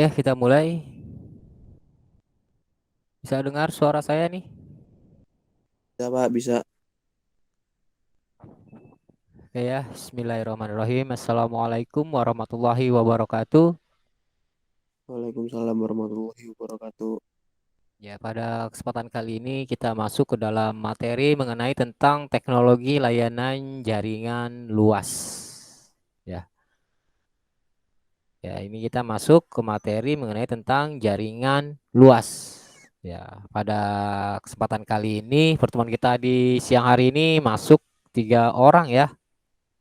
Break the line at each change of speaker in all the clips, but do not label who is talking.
Oke, kita mulai. Bisa dengar suara saya nih?
Bisa Pak, bisa.
Oke ya, Bismillahirrahmanirrahim. Assalamualaikum warahmatullahi wabarakatuh.
Waalaikumsalam warahmatullahi wabarakatuh.
Ya, pada kesempatan kali ini kita masuk ke dalam materi mengenai tentang teknologi layanan jaringan luas. Ya, ya ini kita masuk ke materi mengenai tentang jaringan luas. Ya, pada kesempatan kali ini pertemuan kita di siang hari ini masuk 3 orang ya.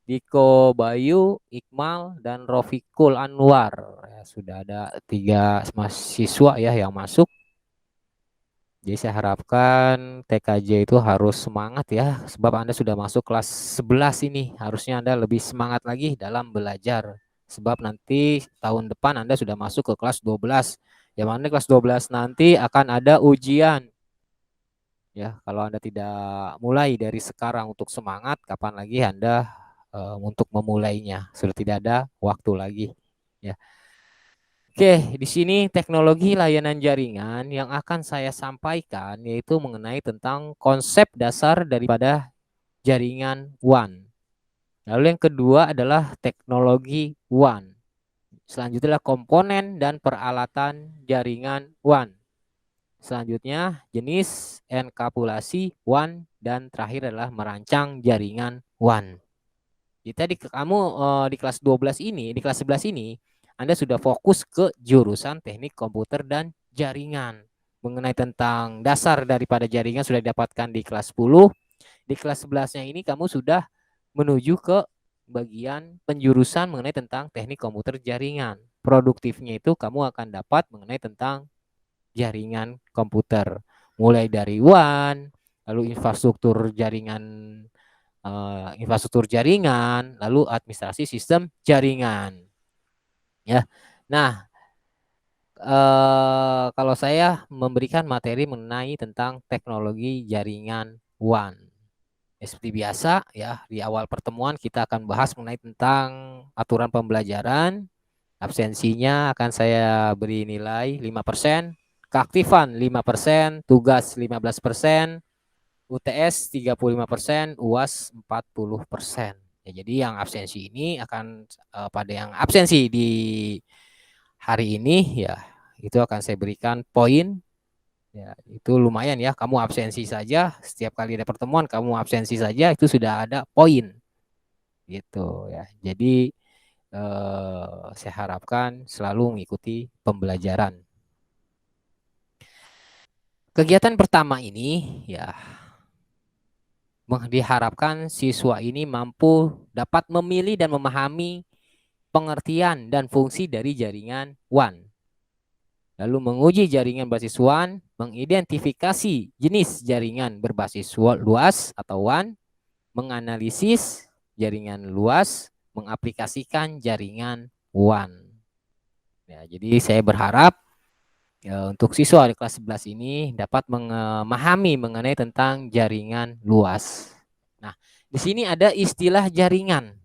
Diko Bayu, Iqmal, dan Rofikul Anwar. Ya, sudah ada 3 mahasiswa ya yang masuk. Jadi saya harapkan TKJ itu harus semangat ya, sebab Anda sudah masuk kelas 11 ini. Harusnya Anda lebih semangat lagi dalam belajar. Sebab nanti tahun depan Anda sudah masuk ke kelas 12. Yang mana kelas 12 nanti akan ada ujian. Ya, kalau Anda tidak mulai dari sekarang untuk semangat, kapan lagi Anda untuk memulainya? Sudah tidak ada waktu lagi. Ya. Oke, di sini teknologi layanan jaringan yang akan saya sampaikan yaitu mengenai tentang konsep dasar daripada jaringan WAN. Lalu yang kedua adalah teknologi WAN. Selanjutnya adalah komponen dan peralatan jaringan WAN. Selanjutnya jenis enkapsulasi WAN dan terakhir adalah merancang jaringan WAN. Jadi tadi kamu di kelas 12 ini, di kelas 11 ini Anda sudah fokus ke jurusan teknik komputer dan jaringan. Mengenai tentang dasar daripada jaringan sudah didapatkan di kelas 10. Di kelas 11-nya ini kamu sudah menuju ke bagian penjurusan mengenai tentang teknik komputer jaringan. Produktifnya itu kamu akan dapat mengenai tentang jaringan komputer, mulai dari WAN, lalu infrastruktur jaringan, lalu administrasi sistem jaringan. Ya, nah kalau saya memberikan materi mengenai tentang teknologi jaringan WAN. Ya, seperti biasa ya di awal pertemuan kita akan bahas mengenai tentang aturan pembelajaran. Absensinya akan saya beri nilai 5%, keaktifan 5%, tugas 15%, UTS 35%, UAS 40%. Ya, jadi yang absensi ini akan pada yang absensi di hari ini ya itu akan saya berikan poin. Ya, itu lumayan ya. Kamu absensi saja setiap kali ada pertemuan kamu absensi saja itu sudah ada poin gitu ya. Jadi saya harapkan selalu mengikuti pembelajaran. Kegiatan pertama ini ya diharapkan siswa ini mampu dapat memilih dan memahami pengertian dan fungsi dari jaringan WAN. Lalu menguji jaringan basis WAN, mengidentifikasi jenis jaringan berbasis luas atau WAN, menganalisis jaringan luas, mengaplikasikan jaringan WAN. Ya, jadi saya berharap ya, untuk siswa di kelas 11 ini dapat memahami mengenai tentang jaringan luas. Nah, di sini ada istilah jaringan.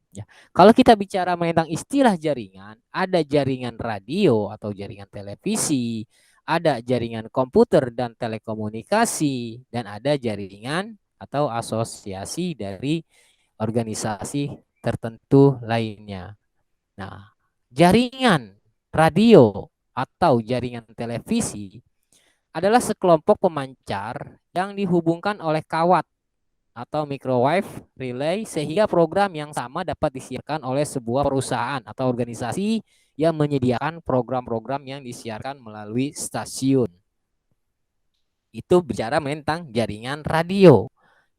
Ya. Kalau kita bicara tentang istilah jaringan, ada jaringan radio atau jaringan televisi, ada jaringan komputer dan telekomunikasi, dan ada jaringan atau asosiasi dari organisasi tertentu lainnya. Nah, jaringan radio atau jaringan televisi adalah sekelompok pemancar yang dihubungkan oleh kawat atau microwave relay sehingga program yang sama dapat disiarkan oleh sebuah perusahaan atau organisasi yang menyediakan program-program yang disiarkan melalui stasiun. Itu bicara tentang jaringan radio.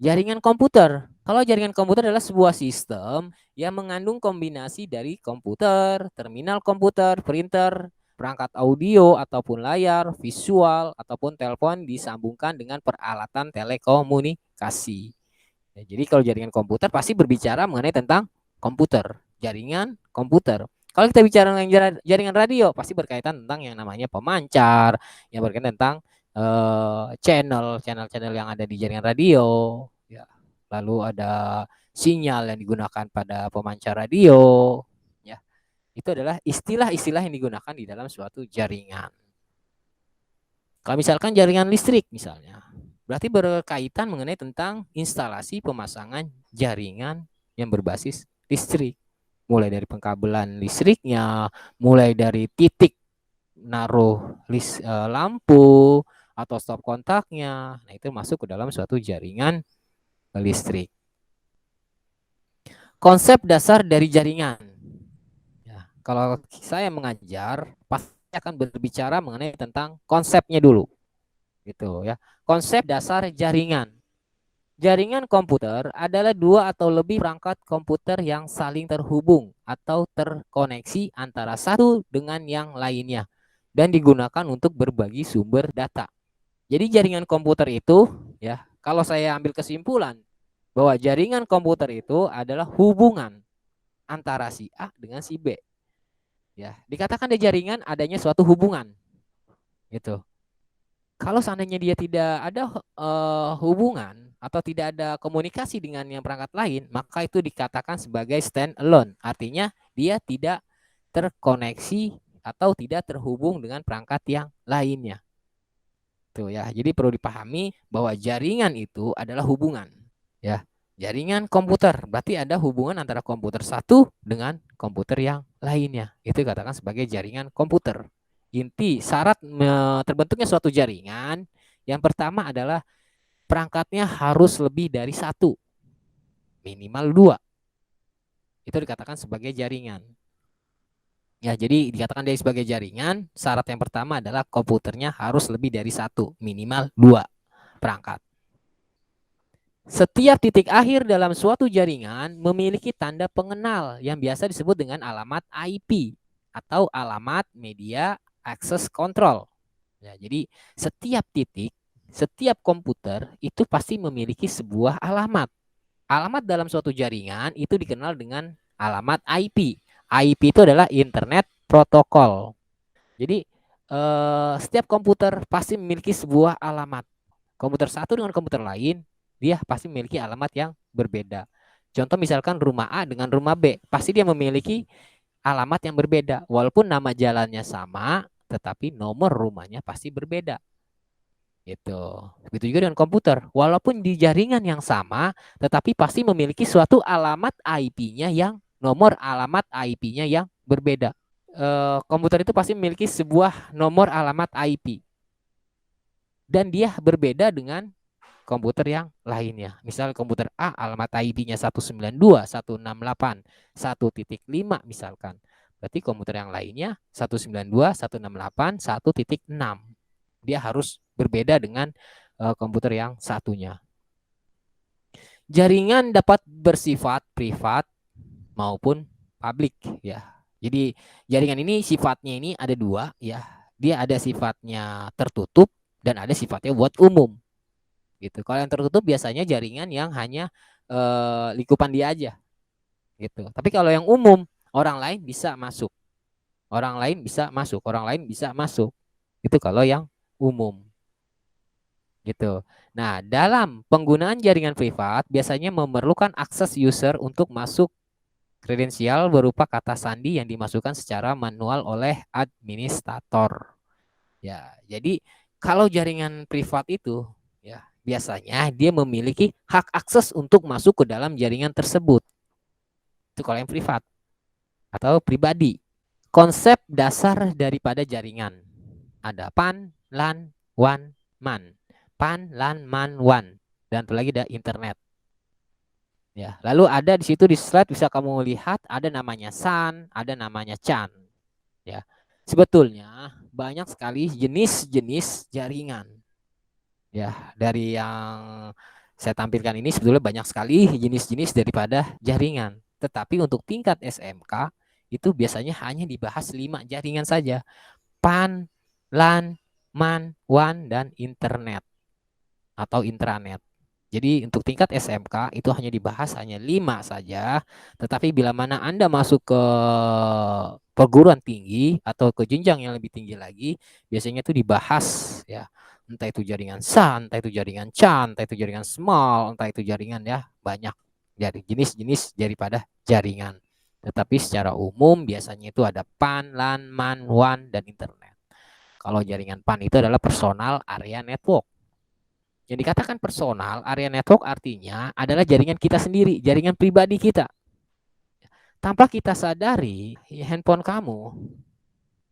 Jaringan komputer. Kalau jaringan komputer adalah sebuah sistem yang mengandung kombinasi dari komputer, terminal komputer, printer, perangkat audio ataupun layar, visual ataupun telepon disambungkan dengan peralatan telekomunikasi. Ya, jadi kalau jaringan komputer pasti berbicara mengenai tentang komputer, jaringan komputer. Kalau kita bicara tentang jaringan radio pasti berkaitan tentang yang namanya pemancar, yang berkaitan tentang channel-channel yang ada di jaringan radio, ya. Lalu ada sinyal yang digunakan pada pemancar radio, ya. Itu adalah istilah-istilah yang digunakan di dalam suatu jaringan. Kalau misalkan jaringan listrik misalnya, berarti berkaitan mengenai tentang instalasi pemasangan jaringan yang berbasis listrik. Mulai dari pengkabelan listriknya, mulai dari titik naruh lampu atau stop kontaknya. Nah, itu masuk ke dalam suatu jaringan listrik. Konsep dasar dari jaringan. Ya, kalau saya mengajar, pasti akan berbicara mengenai tentang konsepnya dulu. Gitu ya. Konsep dasar jaringan. Jaringan komputer adalah dua atau lebih perangkat komputer yang saling terhubung atau terkoneksi antara satu dengan yang lainnya dan digunakan untuk berbagi sumber data. Jadi jaringan komputer itu ya, kalau saya ambil kesimpulan bahwa jaringan komputer itu adalah hubungan antara si A dengan si B. Ya, dikatakan di jaringan adanya suatu hubungan. Gitu. Kalau seandainya dia tidak ada hubungan atau tidak ada komunikasi dengan yang perangkat lain, maka itu dikatakan sebagai stand alone. Artinya dia tidak terkoneksi atau tidak terhubung dengan perangkat yang lainnya. Tuh ya. Jadi perlu dipahami bahwa jaringan itu adalah hubungan, ya. Jaringan komputer berarti ada hubungan antara komputer satu dengan komputer yang lainnya. Itu dikatakan sebagai jaringan komputer. Inti syarat terbentuknya suatu jaringan, yang pertama adalah perangkatnya harus lebih dari satu, minimal dua. Itu dikatakan sebagai jaringan. Ya, jadi dikatakan dari sebagai jaringan, syarat yang pertama adalah komputernya harus lebih dari satu, minimal dua perangkat. Setiap titik akhir dalam suatu jaringan memiliki tanda pengenal yang biasa disebut dengan alamat IP atau alamat media access control. Ya, jadi setiap titik, setiap komputer itu pasti memiliki sebuah alamat. Alamat dalam suatu jaringan itu dikenal dengan alamat IP. IP itu adalah Internet Protocol. Jadi setiap komputer pasti memiliki sebuah alamat. Komputer satu dengan komputer lain, dia pasti memiliki alamat yang berbeda. Contoh misalkan rumah A dengan rumah B, pasti dia memiliki alamat yang berbeda. Walaupun nama jalannya sama, tetapi nomor rumahnya pasti berbeda. Gitu. Begitu juga dengan komputer. Walaupun di jaringan yang sama, tetapi pasti memiliki suatu alamat IP-nya yang nomor alamat IP-nya yang berbeda. Komputer itu pasti memiliki sebuah nomor alamat IP. Dan dia berbeda dengan komputer yang lainnya. Misal komputer A alamat IP-nya 192.168.1.5 misalkan. Berarti komputer yang lainnya 192.168.1.6. Dia harus berbeda dengan komputer yang satunya. Jaringan dapat bersifat privat maupun publik ya. Jadi jaringan ini sifatnya ini ada dua ya. Dia ada sifatnya tertutup dan ada sifatnya buat umum. Gitu. Kalau yang tertutup biasanya jaringan yang hanya lingkupan dia aja. Gitu. Tapi kalau yang umum, orang lain bisa masuk. Orang lain bisa masuk, orang lain bisa masuk. Itu kalau yang umum. Gitu. Nah, dalam penggunaan jaringan privat biasanya memerlukan akses user untuk masuk kredensial berupa kata sandi yang dimasukkan secara manual oleh administrator. Ya, jadi kalau jaringan privat itu ya biasanya dia memiliki hak akses untuk masuk ke dalam jaringan tersebut. Itu kalau yang privat atau pribadi. Konsep dasar daripada jaringan ada PAN, LAN, WAN, MAN. PAN, LAN, MAN, WAN. Dan satu lagi ada internet. Ya, lalu ada di situ di slide bisa kamu lihat ada namanya SAN, ada namanya CAN. Ya. Sebetulnya banyak sekali jenis-jenis jaringan. Ya, dari yang saya tampilkan ini sebetulnya banyak sekali jenis-jenis daripada jaringan. Tetapi untuk tingkat SMK itu biasanya hanya dibahas 5 jaringan saja. PAN, LAN, MAN, WAN, dan internet atau intranet. Jadi untuk tingkat SMK itu hanya dibahas hanya 5 saja. Tetapi bila mana Anda masuk ke perguruan tinggi atau ke jenjang yang lebih tinggi lagi, biasanya itu dibahas ya. Entah itu jaringan SAN, entah itu jaringan CAN, entah itu jaringan small, entah itu jaringan ya banyak. Jadi jenis-jenis daripada jaringan. Tetapi secara umum biasanya itu ada PAN, LAN, MAN, WAN, dan internet. Kalau jaringan PAN itu adalah personal area network. Yang dikatakan personal area network artinya adalah jaringan kita sendiri, jaringan pribadi kita. Tanpa kita sadari, handphone kamu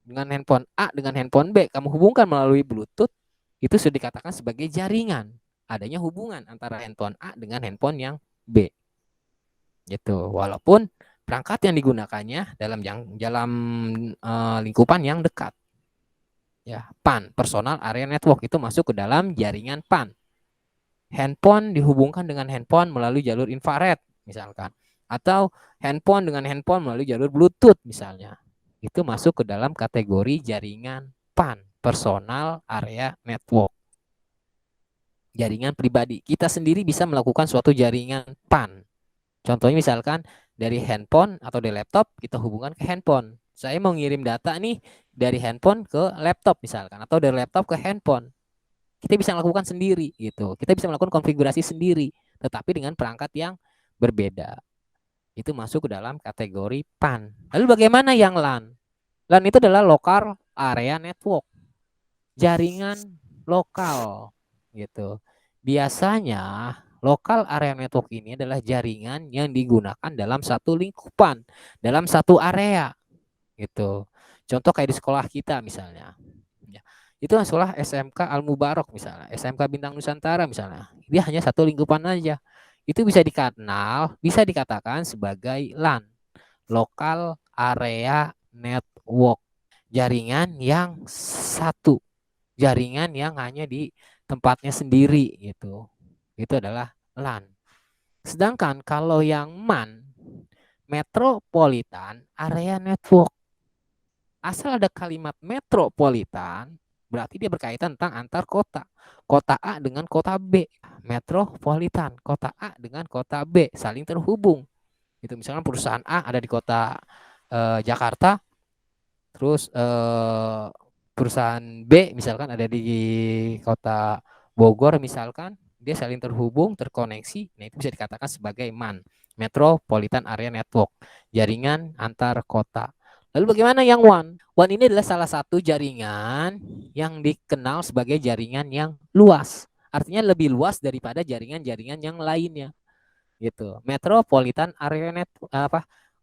dengan handphone A dengan handphone B kamu hubungkan melalui Bluetooth, itu sudah dikatakan sebagai jaringan. Adanya hubungan antara handphone A dengan handphone yang B. Gitu. Walaupun perangkat yang digunakannya dalam lingkupan yang dekat. Ya, PAN, personal area network, itu masuk ke dalam jaringan PAN. Handphone dihubungkan dengan handphone melalui jalur infrared misalkan, atau handphone dengan handphone melalui jalur Bluetooth misalnya. Itu masuk ke dalam kategori jaringan PAN, personal area network. Jaringan pribadi. Kita sendiri bisa melakukan suatu jaringan PAN. Contohnya misalkan dari handphone atau dari laptop kita hubungkan ke handphone. Saya mau ngirim data nih dari handphone ke laptop misalkan, atau dari laptop ke handphone. Kita bisa melakukan sendiri gitu. Kita bisa melakukan konfigurasi sendiri, tetapi dengan perangkat yang berbeda. Itu masuk ke dalam kategori PAN. Lalu bagaimana yang LAN? LAN itu adalah local area network. Jaringan lokal gitu. Biasanya local area network ini adalah jaringan yang digunakan dalam satu lingkupan, dalam satu area gitu. Contoh kayak di sekolah kita misalnya. Ya. Itu sekolah SMK Al Mubarok misalnya, SMK Bintang Nusantara misalnya. Dia hanya satu lingkupan aja. Itu bisa dikenal, bisa dikatakan sebagai LAN, local area network. Jaringan yang satu, jaringan yang hanya di tempatnya sendiri gitu. Itu adalah LAN. Sedangkan kalau yang MAN, Metropolitan Area Network. Asal ada kalimat metropolitan, berarti dia berkaitan tentang antar kota. Kota A dengan kota B. Metropolitan. Kota A dengan kota B saling terhubung. Itu misalkan perusahaan A ada di kota Jakarta, terus perusahaan B misalkan ada di kota Bogor misalkan, dia saling terhubung, terkoneksi. Nah, itu bisa dikatakan sebagai MAN, Metropolitan Area Network, jaringan antar kota. Lalu bagaimana yang WAN? WAN ini adalah salah satu jaringan yang dikenal sebagai jaringan yang luas. Artinya lebih luas daripada jaringan-jaringan yang lainnya. Gitu. Metropolitan Area Network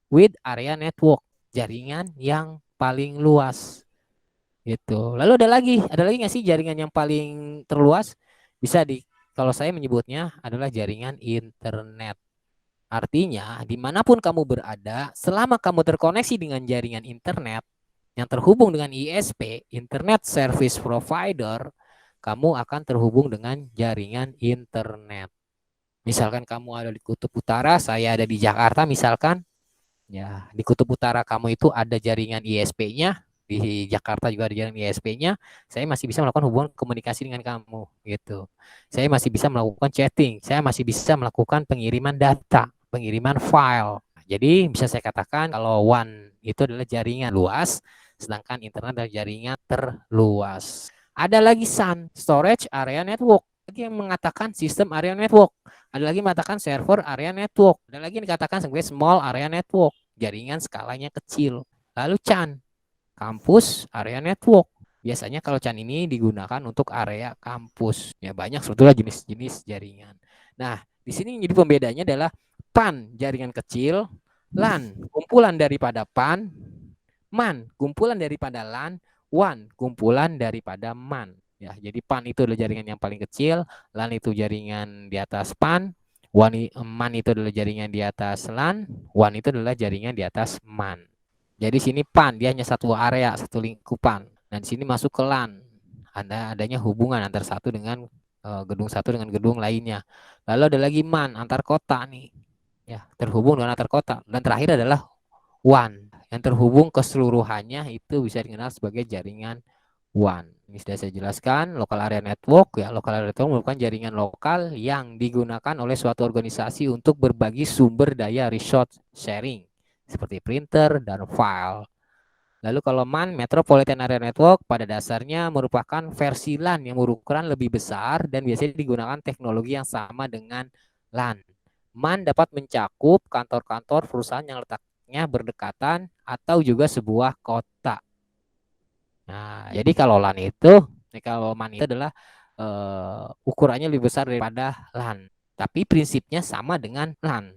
with Area Network, jaringan yang paling luas. Gitu. Lalu ada lagi nggak sih jaringan yang paling terluas? Bisa kalau saya menyebutnya adalah jaringan internet. Artinya, dimanapun kamu berada, selama kamu terkoneksi dengan jaringan internet yang terhubung dengan ISP, Internet Service Provider, kamu akan terhubung dengan jaringan internet. Misalkan kamu ada di Kutub Utara, saya ada di Jakarta misalkan. Ya, di Kutub Utara kamu itu ada jaringan ISP-nya, di Jakarta juga ada jaringan ISP-nya, saya masih bisa melakukan hubungan komunikasi dengan kamu gitu. Saya masih bisa melakukan chatting, saya masih bisa melakukan pengiriman data, pengiriman file. Jadi bisa saya katakan kalau WAN itu adalah jaringan luas, sedangkan internet adalah jaringan terluas. Ada lagi SAN, Storage Area Network. Lagi yang mengatakan sistem area network. Ada lagi mengatakan server area network. Ada lagi yang dikatakan sebagai small area network, jaringan skalanya kecil. Lalu CAN, Campus Area Network. Biasanya kalau CAN ini digunakan untuk area kampus. Ya banyak sebetulnya jenis-jenis jaringan. Nah, di sini jadi pembedanya adalah PAN jaringan kecil, LAN kumpulan daripada PAN, MAN kumpulan daripada LAN, WAN kumpulan daripada MAN. Ya, jadi PAN itu adalah jaringan yang paling kecil, LAN itu jaringan di atas PAN, MAN itu adalah jaringan di atas LAN, WAN itu adalah jaringan di atas MAN. Jadi sini PAN dia hanya satu area, satu lingkupan. Dan di sini masuk ke LAN. Adanya hubungan antara satu dengan gedung satu dengan gedung lainnya. Lalu ada lagi MAN antar kota nih. Ya, terhubung dengan antar kota. Dan terakhir adalah WAN yang terhubung keseluruhannya itu bisa dikenal sebagai jaringan WAN. Ini sudah saya jelaskan, local area network ya, local area network merupakan jaringan lokal yang digunakan oleh suatu organisasi untuk berbagi sumber daya resource sharing seperti printer dan file. Lalu kalau MAN, Metropolitan Area Network, pada dasarnya merupakan versi LAN yang berukuran lebih besar dan biasanya digunakan teknologi yang sama dengan LAN. MAN dapat mencakup kantor-kantor perusahaan yang jaraknya berdekatan atau juga sebuah kota. Nah, jadi kalau LAN itu, kalau MAN itu adalah ukurannya lebih besar daripada LAN, tapi prinsipnya sama dengan LAN.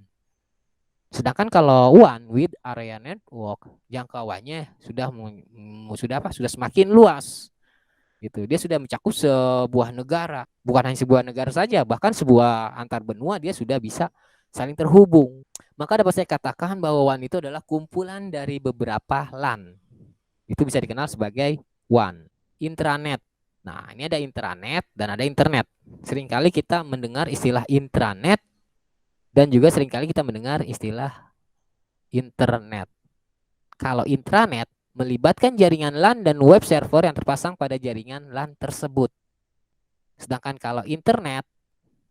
Sedangkan kalau WAN, with area network, jangkauannya sudah semakin luas. Gitu. Dia sudah mencakup sebuah negara, bukan hanya sebuah negara saja, bahkan sebuah antar benua dia sudah bisa saling terhubung. Maka dapat saya katakan bahwa WAN itu adalah kumpulan dari beberapa LAN. Itu bisa dikenal sebagai WAN. Intranet. Nah, ini ada intranet dan ada internet. Seringkali kita mendengar istilah intranet dan juga seringkali kita mendengar istilah internet. Kalau intranet melibatkan jaringan LAN dan web server yang terpasang pada jaringan LAN tersebut. Sedangkan kalau internet,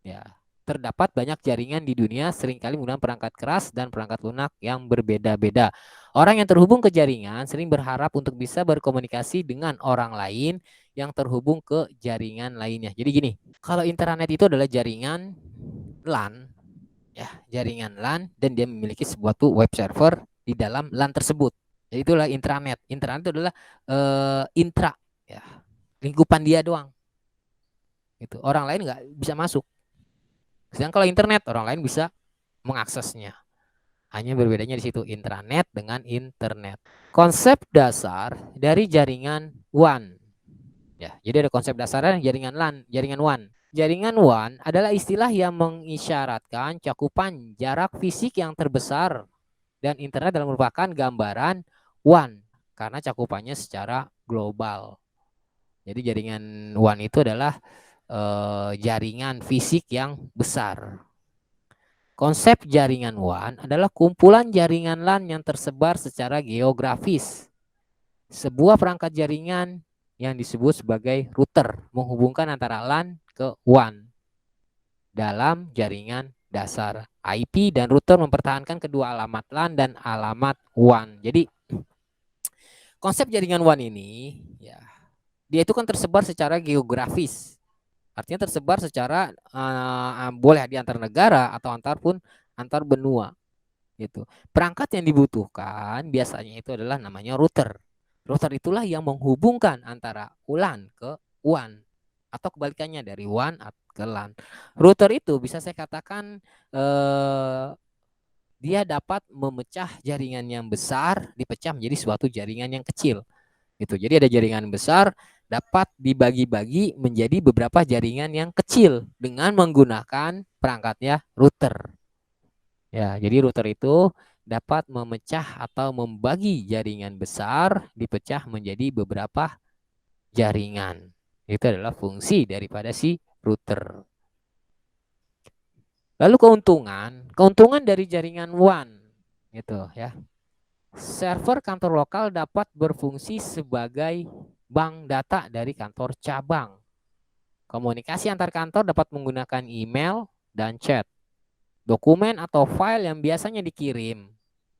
ya, terdapat banyak jaringan di dunia seringkali menggunakan perangkat keras dan perangkat lunak yang berbeda-beda. Orang yang terhubung ke jaringan sering berharap untuk bisa berkomunikasi dengan orang lain yang terhubung ke jaringan lainnya. Jadi gini, kalau internet itu adalah jaringan LAN, ya, jaringan LAN, dan dia memiliki sebuah tuh web server di dalam LAN tersebut. Jadi itulah intranet. Intranet itu adalah intra, ya, lingkupan dia doang. Itu orang lain nggak bisa masuk. Sedangkan kalau internet orang lain bisa mengaksesnya. Hanya berbedanya di situ intranet dengan internet. Konsep dasar dari jaringan WAN. Ya, jadi ada konsep dasarnya jaringan LAN, jaringan WAN. Jaringan WAN adalah istilah yang mengisyaratkan cakupan jarak fisik yang terbesar dan internet adalah merupakan gambaran WAN karena cakupannya secara global. Jadi jaringan WAN itu adalah jaringan fisik yang besar. Konsep jaringan WAN adalah kumpulan jaringan LAN yang tersebar secara geografis. Sebuah perangkat jaringan yang disebut sebagai router menghubungkan antara LAN ke WAN dalam jaringan dasar. IP dan router mempertahankan kedua alamat LAN dan alamat WAN. Jadi konsep jaringan WAN ini, ya, dia itu kan tersebar secara geografis. Artinya tersebar secara boleh di antar negara atau antar benua gitu. Perangkat yang dibutuhkan biasanya itu adalah namanya router. Router itulah yang menghubungkan antara LAN ke WAN atau kebalikannya dari WAN ke LAN. Router itu bisa saya katakan dia dapat memecah jaringan yang besar dipecah menjadi suatu jaringan yang kecil. Gitu. Jadi ada jaringan besar dapat dibagi-bagi menjadi beberapa jaringan yang kecil dengan menggunakan perangkatnya router. Ya, jadi router itu dapat memecah atau membagi jaringan besar dipecah menjadi beberapa jaringan. Itu adalah fungsi daripada si router. Lalu keuntungan dari jaringan WAN gitu ya. Server kantor lokal dapat berfungsi sebagai bank data dari kantor cabang. Komunikasi antar kantor dapat menggunakan email dan chat. Dokumen atau file yang biasanya dikirim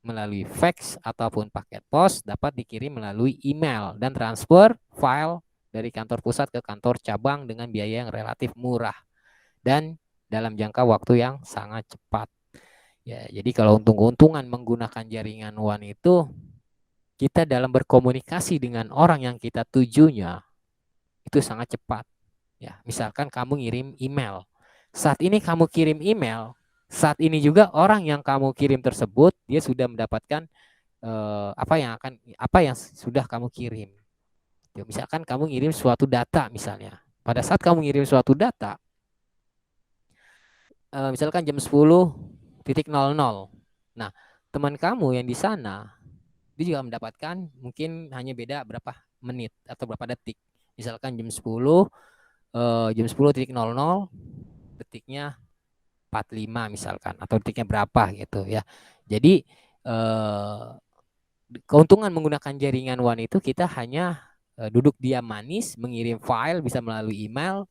melalui fax ataupun paket pos dapat dikirim melalui email dan transfer file dari kantor pusat ke kantor cabang dengan biaya yang relatif murah dan dalam jangka waktu yang sangat cepat. Ya, jadi kalau untung-untungan menggunakan jaringan WAN itu, kita dalam berkomunikasi dengan orang yang kita tujunya itu sangat cepat. Ya, misalkan kamu ngirim email. Saat ini kamu kirim email, saat ini juga orang yang kamu kirim tersebut dia sudah mendapatkan apa yang sudah kamu kirim. Ya, misalkan kamu ngirim suatu data misalnya. Pada saat kamu ngirim suatu data, misalkan jam 10.00. Nah, teman kamu yang di sana dia juga mendapatkan mungkin hanya beda berapa menit atau berapa detik. Misalkan jam 10.00 detiknya 45 misalkan atau detiknya berapa gitu ya. Jadi keuntungan menggunakan jaringan WAN itu kita hanya duduk diam manis mengirim file bisa melalui email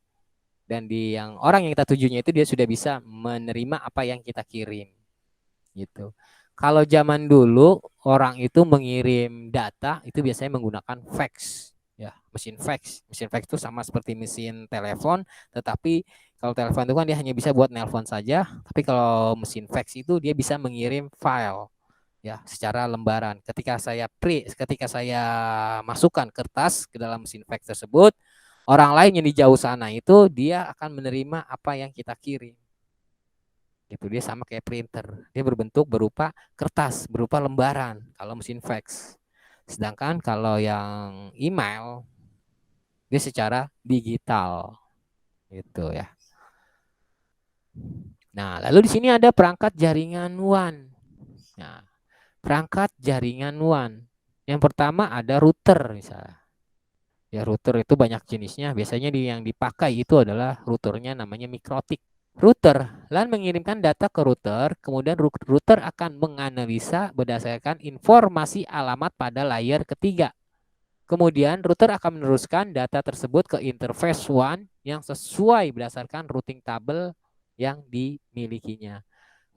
dan yang orang yang kita tujunya itu dia sudah bisa menerima apa yang kita kirim gitu. Kalau zaman dulu orang itu mengirim data itu biasanya menggunakan fax, ya, mesin fax. Mesin fax itu sama seperti mesin telepon, tetapi kalau telepon itu kan dia hanya bisa buat nelpon saja, tapi kalau mesin fax itu dia bisa mengirim file. ya secara lembaran. Ketika saya masukkan kertas ke dalam mesin fax tersebut, orang lain yang di jauh sana itu dia akan menerima apa yang kita kirim. Gitu, dia sama kayak printer. Dia berbentuk berupa kertas, berupa lembaran kalau mesin fax. Sedangkan kalau yang email dia secara digital gitu ya. Nah, lalu di sini ada perangkat jaringan WAN. Nah, perangkat jaringan WAN. Yang pertama ada router misalnya. Ya, router itu banyak jenisnya. Biasanya yang dipakai itu adalah routernya namanya mikrotik. Router, LAN mengirimkan data ke router, kemudian router akan menganalisa berdasarkan informasi alamat pada layer ketiga. Kemudian router akan meneruskan data tersebut ke interface WAN yang sesuai berdasarkan routing table yang dimilikinya.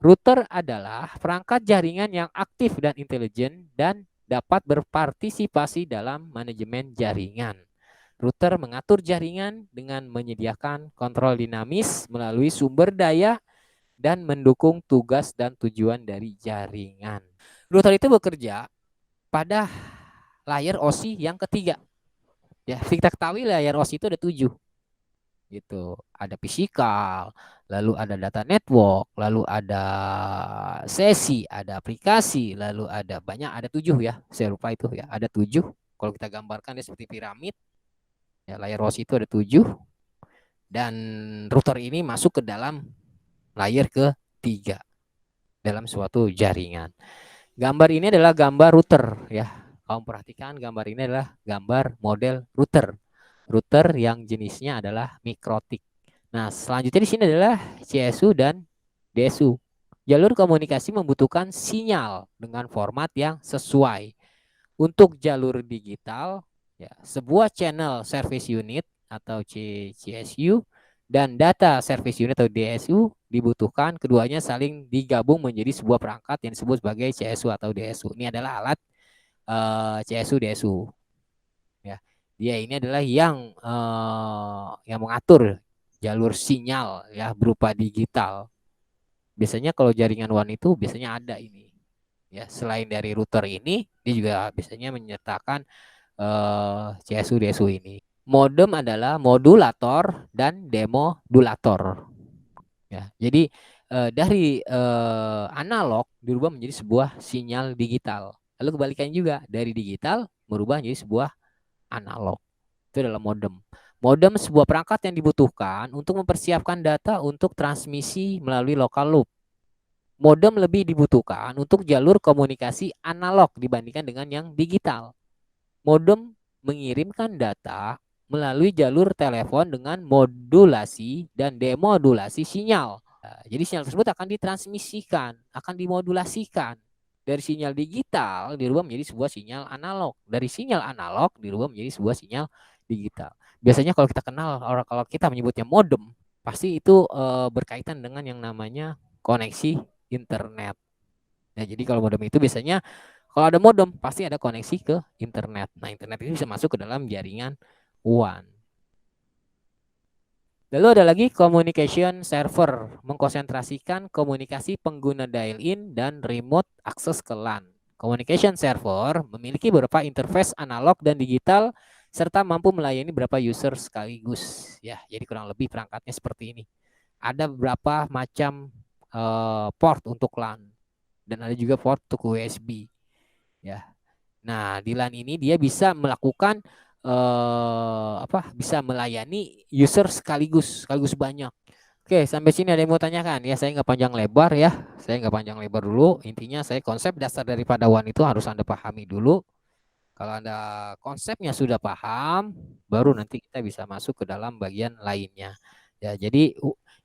Router adalah perangkat jaringan yang aktif dan intelijen dan dapat berpartisipasi dalam manajemen jaringan. Router mengatur jaringan dengan menyediakan kontrol dinamis melalui sumber daya dan mendukung tugas dan tujuan dari jaringan. Router itu bekerja pada layer OSI yang ketiga. Ya, kita ketahui layar OSI itu ada 7. Gitu. Ada physical, lalu ada data network, lalu ada sesi, ada aplikasi, lalu ada banyak, ada 7 ya. Saya lupa itu ya, ada 7. Kalau kita gambarkan dia seperti piramid. Ya, layar OSI itu ada 7 dan router ini masuk ke dalam layer ketiga dalam suatu jaringan. Gambar ini adalah gambar router ya. Kamu perhatikan gambar ini adalah gambar model router. Router yang jenisnya adalah mikrotik. Nah, selanjutnya di sini adalah CSU dan DSU. Jalur komunikasi membutuhkan sinyal dengan format yang sesuai. Untuk jalur digital, ya, sebuah channel service unit atau CSU dan data service unit atau DSU dibutuhkan, keduanya saling digabung menjadi sebuah perangkat yang disebut sebagai CSU atau DSU. Ini adalah alat CSU DSU. Ya, dia ini adalah yang mengatur jalur sinyal ya berupa digital. Biasanya kalau jaringan WAN itu biasanya ada ini. Ya, selain dari router ini, dia juga biasanya menyertakan CSU DSU ini. Modem adalah modulator dan demodulator. Ya, jadi dari analog dirubah menjadi sebuah sinyal digital. Lalu kebalikannya juga dari digital merubah menjadi sebuah analog. Itu adalah modem. Modem sebuah perangkat yang dibutuhkan untuk mempersiapkan data untuk transmisi melalui local loop. Modem lebih dibutuhkan untuk jalur komunikasi analog dibandingkan dengan yang digital. Modem mengirimkan data melalui jalur telepon dengan modulasi dan demodulasi sinyal. Nah, jadi sinyal tersebut akan ditransmisikan, akan dimodulasikan. Dari sinyal digital dirubah menjadi sebuah sinyal analog. Dari sinyal analog dirubah menjadi sebuah sinyal digital. Biasanya kalau kita kenal, kalau kita menyebutnya modem, pasti itu berkaitan dengan yang namanya koneksi internet. Nah, jadi kalau modem itu biasanya kalau ada modem pasti ada koneksi ke internet. Nah, internet itu bisa masuk ke dalam jaringan WAN. Lalu ada lagi communication server, mengkonsentrasikan komunikasi pengguna dial-in dan remote access ke LAN. Communication server memiliki beberapa interface analog dan digital serta mampu melayani beberapa user sekaligus. Ya, jadi kurang lebih perangkatnya seperti ini. Ada beberapa macam port untuk LAN dan ada juga port untuk USB. Ya. Nah, di LAN ini dia bisa melakukan bisa melayani user sekaligus banyak. Oke, sampai sini ada yang mau tanyakan? Ya, saya nggak panjang lebar ya. Saya nggak panjang lebar dulu. Intinya saya konsep dasar daripada WAN itu harus Anda pahami dulu. Kalau Anda konsepnya sudah paham, baru nanti kita bisa masuk ke dalam bagian lainnya. Ya, jadi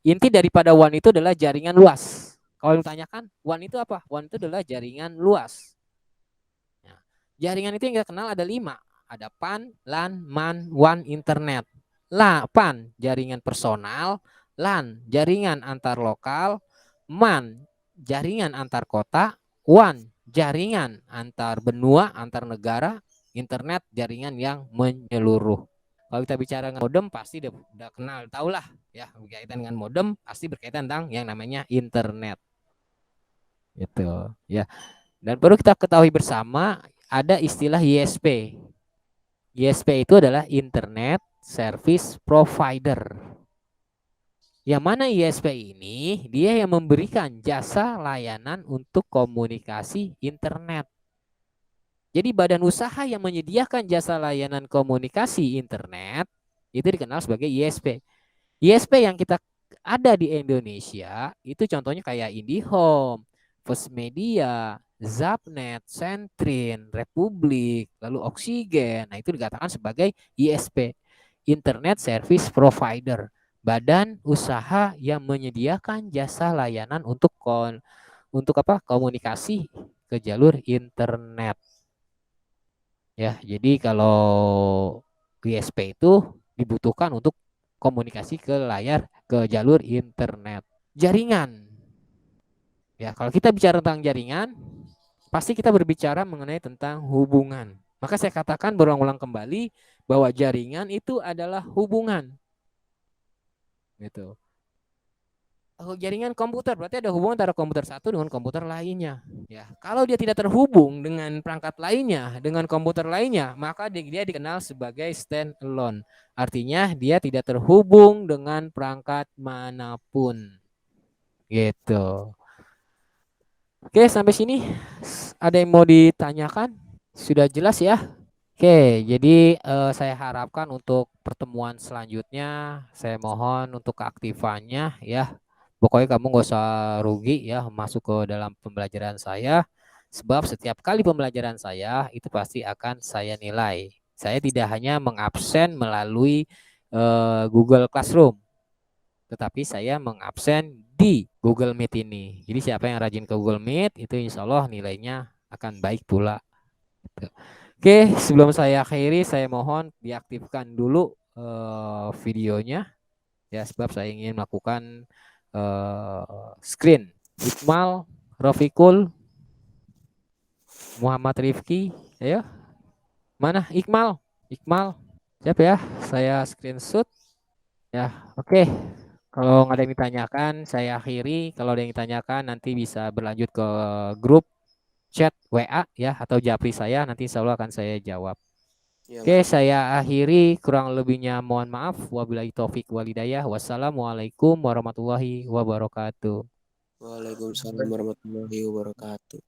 inti daripada WAN itu adalah jaringan luas. Kalau ditanyakan, WAN itu apa? WAN itu adalah jaringan luas. Nah, jaringan itu yang kita kenal ada 5. Ada PAN, LAN, MAN, WAN, Internet. PAN, jaringan personal. LAN, jaringan antar lokal. MAN, jaringan antar kota. WAN, jaringan antar benua, antar negara. Internet, jaringan yang menyeluruh. Kalau kita bicara modem pasti udah kenal, tahulah ya, berkaitan dengan modem pasti berkaitan tentang yang namanya internet. Gitu ya. Dan perlu kita ketahui bersama ada istilah ISP. ISP itu adalah Internet Service Provider. Yang mana ISP ini dia yang memberikan jasa layanan untuk komunikasi internet. Jadi badan usaha yang menyediakan jasa layanan komunikasi internet itu dikenal sebagai ISP. ISP yang kita ada di Indonesia itu contohnya kayak IndiHome, First Media, Zapnet, Sentrin, Republik, lalu Oksigen. Nah, itu dikatakan sebagai ISP, Internet Service Provider, badan usaha yang menyediakan jasa layanan untuk apa? Komunikasi ke jalur internet. Ya, jadi kalau ISP itu dibutuhkan untuk komunikasi ke jalur internet. Jaringan. Ya, kalau kita bicara tentang jaringan, pasti kita berbicara mengenai tentang hubungan. Maka saya katakan berulang-ulang kembali bahwa jaringan itu adalah hubungan. Gitu. Jaringan komputer berarti ada hubungan antara komputer satu dengan komputer lainnya. Ya, kalau dia tidak terhubung dengan perangkat lainnya, dengan komputer lainnya, maka dia dikenal sebagai standalone. Artinya dia tidak terhubung dengan perangkat manapun. Gitu. Oke, sampai sini ada yang mau ditanyakan? Sudah jelas ya? Oke, jadi saya harapkan untuk pertemuan selanjutnya, saya mohon untuk keaktifannya ya. Pokoknya kamu nggak usah rugi ya masuk ke dalam pembelajaran saya, sebab setiap kali pembelajaran saya itu pasti akan saya nilai. Saya tidak hanya mengabsen melalui Google Classroom, tetapi saya mengabsen di Google Meet ini. Jadi siapa yang rajin ke Google Meet itu insya Allah nilainya akan baik pula. Oke, sebelum saya akhiri, saya mohon diaktifkan dulu videonya ya, sebab saya ingin melakukan screen. Iqmal, Rofikul, Muhammad Rifki, ayo, mana Iqmal? Iqmal, siap ya? Saya screenshot ya. Oke, kalau nggak ada yang ditanyakan, saya akhiri. Kalau ada yang ditanyakan, nanti bisa berlanjut ke grup chat WA ya atau japri saya, nanti insya Allah akan saya jawab.
Ya,
Oke,
Pak.
saya akhiri, kurang lebihnya mohon maaf. Wabillahi taufik walhidayah. Wassalamualaikum warahmatullahi wabarakatuh.
Waalaikumsalam warahmatullahi wabarakatuh.